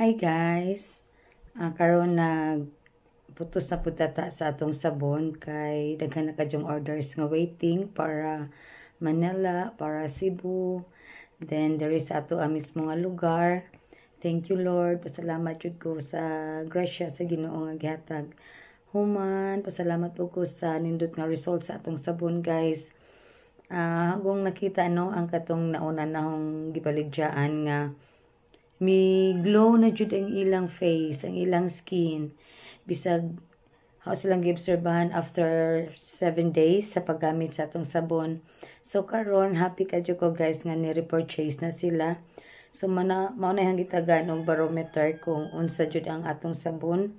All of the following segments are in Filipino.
Hi guys, karon putos na putata sa atong sabon kay daghan na kadyong orders nga waiting para Manila, para Cebu, then there is ato mismo nga lugar. Thank you Lord, pasalamat jud ko sa grasya sa Ginoo nga gihatag. Human, pasalamat po ko sa nindot nga result sa atong sabon guys. Kung nakita ang katong nauna nahong gibaligyaan nga mi glow na jud ang ilang face, ang ilang skin. Bisag how silang giobserbahan after 7 days sa paggamit sa atong sabon. So karon happy ka jud ko guys nga ni-repurchase na sila. So mao na yang gitagan og barometer kung unsa jud ang atong sabon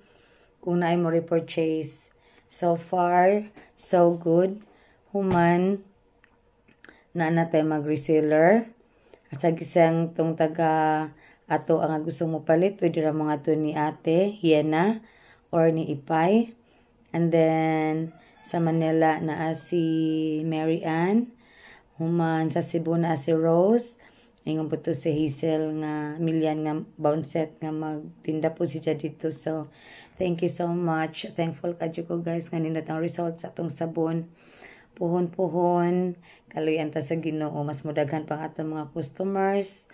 kung naay mo repurchase. So far so good. Human na natay mag-reseller. Sa gisang tong taga ato ang gusto mo palit, pwede ra mga to ni Ate Hiena or ni Ipay. And then sa Manila na si Mary Ann. Human sa Cebu na si Rose. Ingon po to si Hazel nga milyan nga bounset nga magtinda po siya dito. So thank you so much. Thankful ka ko guys nga nindot ang results sa atong sabon. Puhon kaluyan ta sa Ginoo, mas mudaghan pang atong mga customers.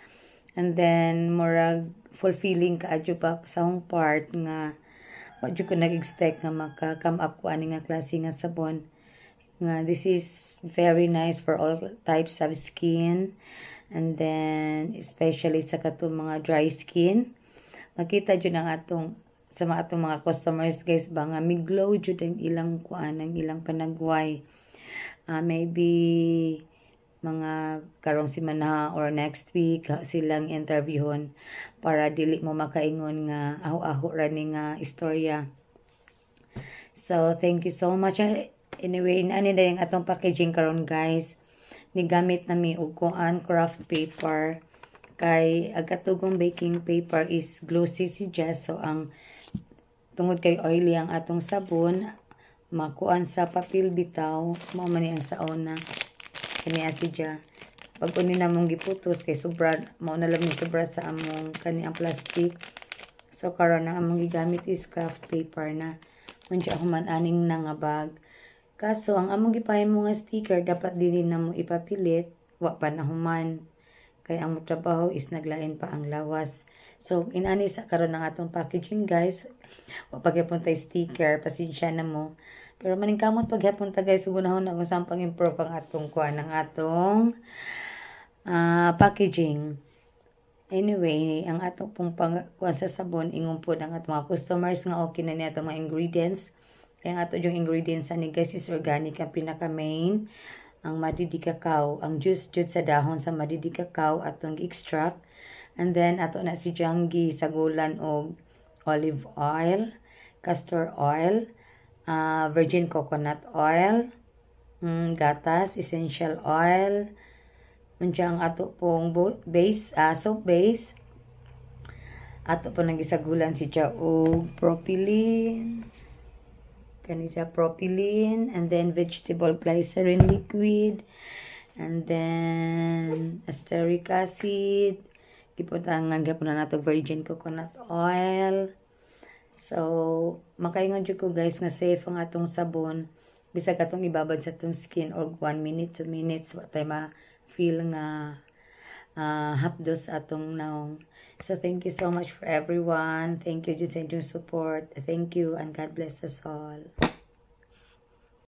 And then murag fulfilling kaadyo pa sa akong part nga wa jud ko nag-expect nga maka-come up ko ani nga klase nga sabon. Nga this is very nice for all types of skin. And then especially sa katong mga dry skin. Makita jud ang atong sa atong mga customers guys ba nga mi-glow jud ang ilang kuan, ang ilang panagway. Maybe mga karong semana or next week silang interviewon para dili mo makaingon nga aho-aho ra ni nga istorya. So thank you so much. Anyway, ani na yung atong packaging karon guys. Nigamit na mi og kuan craft paper kay agatugong baking paper is glossy siya, so ang tungod kay oily ang atong sabon makuan sa papel bitaw mao man ang sauna kani asidya. Pag kunin namong giputos kay sobra mao na lang ni sobra sa among kani ang plastic. So karon ang among gigamit is craft paper na unya human aning na nga bag. Kaso ang among gipahimo nga sticker dapat dili namo ipapilit, wa pa na human. Kay ang trabaho is naglain pa ang lawas. So inani sa karon ng atong packaging guys. Wa pa gyapon tay sticker, pasensya na mo. Pero maningkamot paghapon ta guys, gunahon na kung saan pang-improve ang atong kuan, ang atong packaging. Anyway, ang atong pong kuan sa sabon, ingon po ng atong mga customers nga okay na niya atong mga ingredients. Kaya ang atong yung ingredients ani guys is organic ang pinaka-main. Ang madidi cacao, ang juice sa dahon sa madidi cacao atong extract. And then ato na si Jangi sagulan og olive oil, castor oil, virgin coconut oil, gatas, essential oil, ang ato pong base, soap base, ato po nagisagulan siya o propylene, propylene, and then vegetable glycerin liquid, and then asteric acid, giputangan gapon na nato virgin coconut oil. So, makaingon jud ko guys nga safe ang atong sabon. Bisag atong ibabad sa atong skin og 1 minute, 2 minutes, wa tay ma-feel nga hapdos atong naong. So, thank you so much for everyone. Thank you jud sa inyong support. Thank you and God bless us all.